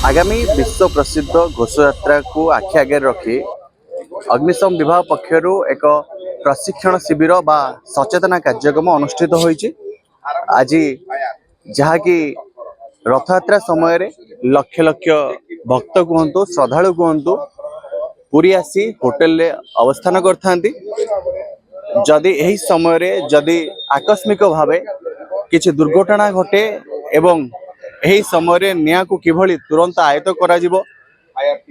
आगामी विश्व प्रसिद्ध घोषयात्रा को आखि आगे रखी अग्निशम विभाग पक्षर एक प्रशिक्षण शिविर बा सचेतना कार्यक्रम अनुष्ठित होईछि। आज जहाँकि रथयात्रा समय रे लक्ष लक्ष भक्त कहतु श्रद्धालु कहतु पुरी आसी होटेल रे अवस्थान करथांती। जदि एही समय रे जदि आकस्मिक भावे किछि दुर्घटना घटे एवं एही समय रे निया को किभली तुरंत आयत्त करा जिवो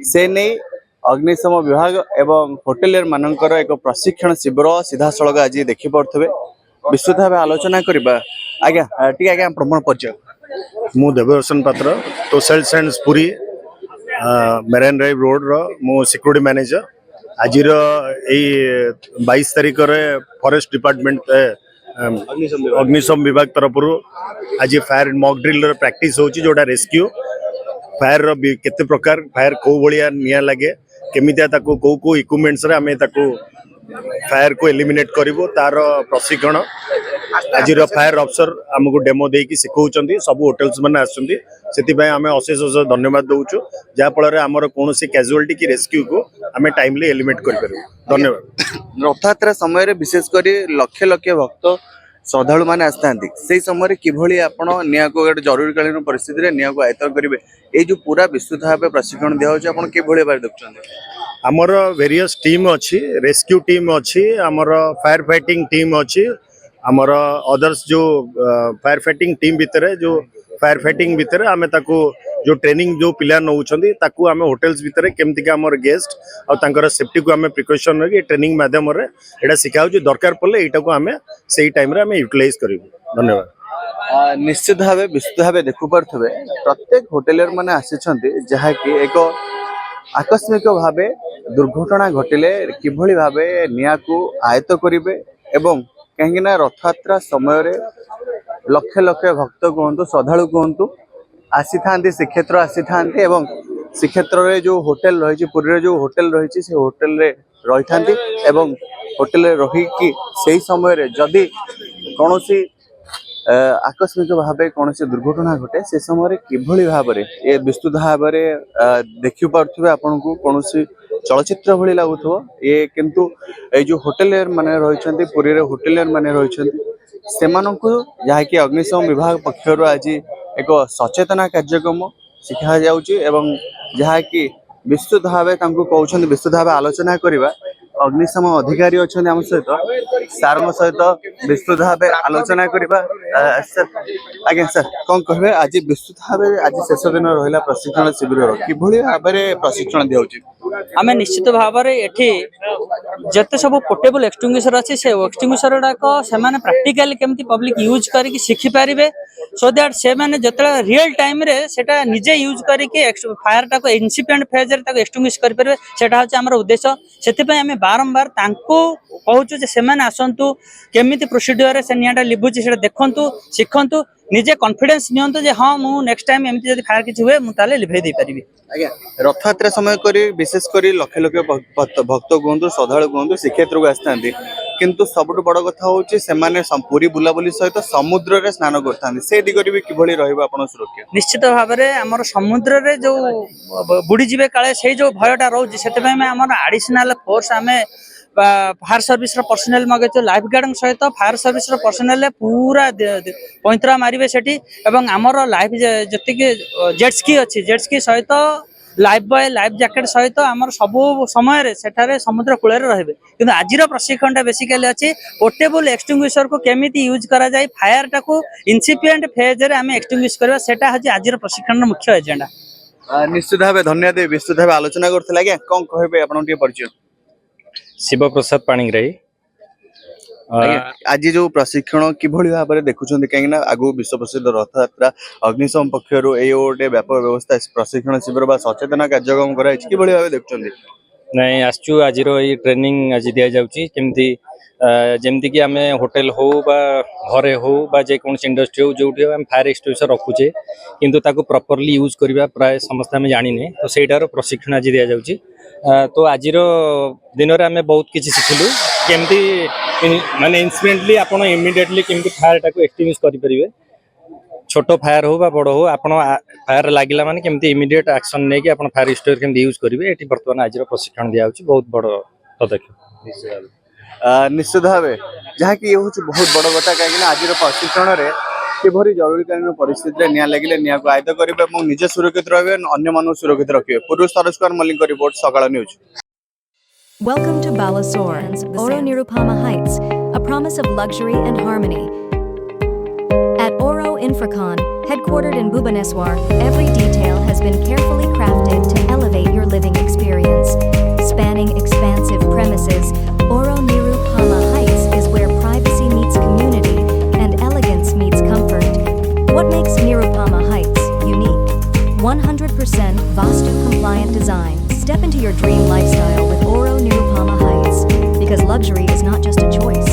से नहीं अग्निशम विभाग एवं होटेलर मानकर एक प्रशिक्षण शिविर सीधा सड़क आज देखि पड़े विस्तृत भाव आलोचना करबा। आज्ञा टी आज्ञा प्रमाण परिचय मु देवदर्शन पात्र तो sales and Puri marine drive road रो मु सिक्योरिटी मैनेजर। आज 22 तारिख रे फॉरेस्ट डिपार्टमेंट अग्निशम विभाग तरफ आज फायर मॉक ड्रिल प्रैक्टिस होची जोटा रेस्क्यू फायर रो केते प्रकार फायर को भलिया निया लागे केमितिया ताको को इक्विपमेंट्स रे हमें ताको फायर को एलिमिनेट करिवो तार प्रशिक्षण आज फायर अफसर आमको डेमो देकी शिखौचंती। सब होटेल्स माने आछंती सेति पय हमें अशेष अशेष धन्यवाद दउछु जा फल आमर कोनोसी कैजुअलिटी की रेस्क्यू को हमें टाइमली एलिमिनेट कर पारू। धन्यवाद। रथयात्रा समय रे विशेष करी लक्ष लक्ष भक्त श्रद्धालु माने आस्थांती से समय किभली आपण निया को एक जरूरीकालीन परिस्थिति रे निया को आयत्त करिवे ए जो पूरा विस्तृत भाव प्रशिक्षण दिया होचे आपण किभली बारे देखछन्ते। आमर वेरियस टीम अच्छी रेस्क्यू टीम अच्छी आमर फायर फाइटिंग टीम अच्छी आमर अदर्स जो फायर फाइटिंग टीम भितर जो फायर फाइटिंग भितर आमे ताको जो ट्रेनिंग जो पिला नौछंती ताको आमे होटेल्स भितर केमति का हमर गेस्ट और तांकर सेफ्टी को आमे प्रिकॉशन रे ट्रेनिंग माध्यम रे एटा सिखाउ जे दरकार पड़ले एटा को आमे सेही टाइम रे आमे यूटिलाइज करिवो। धन्यवाद। निश्चित भाव विस्तृत भाव देखु पड़थबे प्रत्येक होटेलर माने आसीछंती जहा कि एक आकस्मिक भावे दुर्घटना घटिले किभली भावे निया को आयत्त करिवे एवं कहीं ना रथयात्रा समय रे लक्ष लक्ष भक्त कहतु श्रद्धालु कहतु आसी था श्रीक्षेत्र आसी था एवं श्रीक्षेत्र रे जो होटेल रही पुरी रे जो होटेल रही से होटेल रे रही था एवं होटेल रे रही कि सही समय रे जदि कौनसी आकस्मिक भावे कौन दुर्घटना घटे से समय किभली भाव ये विस्तृत भाव देखि पार्थ्य आपन को कौन चलचित्र भली लगुथो ये किंतु ए जो होटेलर माने रहिछंती पुरी रे होटेलर माने रहिछंती सेमानकु जहाँकि अग्निशम विभाग पक्षर आज एक सचेतना कार्यक्रम शिखा जाउची एवं जहाँकि विस्तृत भाव कहते विस्तृत भाव आलोचना करवा अग्निशम अधिकारी अच्छा आम सहित सार सहित विस्तृत भाव आलोचना करवा। आज्ञा सर कौन कहे आज विस्तृत भाव आज शेष दिन रहा प्रशिक्षण शिविर किभली भाव प्रशिक्षण दिया आम निश्चित भाव जिते सब पोर्टेबल एक्सटिंग्विशर अच्छी से एक्सटिंग्विशर गुड़ाक से प्राक्टिकली केमती पब्लिक यूज करके शिखिपारे सो दैट से मैंने जो रियल टाइम रे सेटा निजे यूज करके फायर टाक इनसिपिएंट फेज रे एक्सटिंग्विश करें सेटा होचे हमर उद्देश्य। से आम बारंबार कहूँ से आसतु केमी प्रोसीड्यूर से निआटा लिभुची से देखु शिखु निजे कॉन्फिडेंस नियंतु जे हाँ मु नेक्स्ट टाइम एमती जदि फायर किछि हुए मु ताले लिभे दे परिबी। आज्ञा रथयात्रा समय करी विशेष करी लक्ष लक्ष भक्त कहतु श्रद्धालु कहतु श्रीक्षेत्र को आसता किंतु सबुठ बड़ कथा होची से माने पूरी बुलाबुली सहित समुद्र रे स्नान करता से दिगरी भी किभली रहइबा आपण सुरक्षा। निश्चित भाव में आमर समुद्र रे जो बुड़ी जीवे काले से जो भयटा रोची से आमर एडिशनल फोर्स आमे फायर सर्विस पर्सनेल मगे लाइफ गार्ड सहित फायर सर्विस पर्सनेल पूरा पैंतरा मारे से आमर लाइफ जी जेटस्की अच्छी जेटस्की सहित लाइफ बॉय लाइफ जैकेट सहित आमर सबू समय सेठारे समुद्र कूल रहे कि आज प्रशिक्षण बेसिकली अच्छी पोर्टेबल एक्सटिंग्विशर को केमिति यूज करा जाए फायर टाको इनसिपिएंट फेज रे आम एक्सटिंग्विश करबा सेटा हजी आज प्रशिक्षण मुख्य एजेंडा। निश्चित भाव धन्यवाद विस्तृत भाव आलोचना करथिला। आज्ञा कोन कहबे आपण के परिचय। शिव प्रसाद पाणिग्राही। आज जो प्रशिक्षण किभली भाव में देखुं कहीं आगु विश्व प्रसिद्ध रथयात्रा अग्निशम पक्षर ये व्यापक व्यवस्था प्रशिक्षण शिविर बा सचेतना कार्यक्रम कराई किभली भाव देखुं नहीं आसचु आज ट्रेनिंग आज दि जाउची केमती जेमती कि आम होटेल हो बा घरे हो बा जेकोसी इंडस्ट्री हो जो फायर एक्सटिंग्विशर रखुचे किंतु ताको प्रॉपर्ली यूज करबा प्राय समस्त आम जानिने तो सेटार प्रशिक्षण आज दि जाउची। तो आज दिन में आम बहुत किसी शिखिलु केमती माने इंस्टेंटली आपन इमिडिएटली केमती फायर टाको एक्सटिंग्विश करि परिबे छोट फायर हो बा बड़ हो आपण फायर लागिला माने केमती इमीडिएट एक्शन नै कि आपण फायर स्टोर केमती यूज करिवे एठी वर्तमान आज प्रशिक्षण दिया होची बहुत बड़ पदक्षेप निश्चित भाव जहाँकि ये हूँ बहुत बड़ कथा कहीं आज प्रशिक्षण में किभरी जरूरीकालीन परिस्थिति निया लगे निया को आयत्त करेंगे और निजे सुरक्षित रहे अन्य सुरक्षित रखिए। पूर्व सरोज कुमार मल्लिक रिपोर्ट सकाळ news. Welcome to Balasore, Oro Nirupama Heights, a promise of luxury and harmony. At Oro Infracon, headquartered in Bhubaneswar, every detail has been carefully crafted to elevate your living experience. Spanning expansive premises, Oro Nirupama Heights is where privacy meets community and elegance meets comfort. What makes Nirupama Heights unique? 100% Vastu-compliant design. Step into your dream lifestyle with Oro Nirupama Heights, because luxury is not just a choice.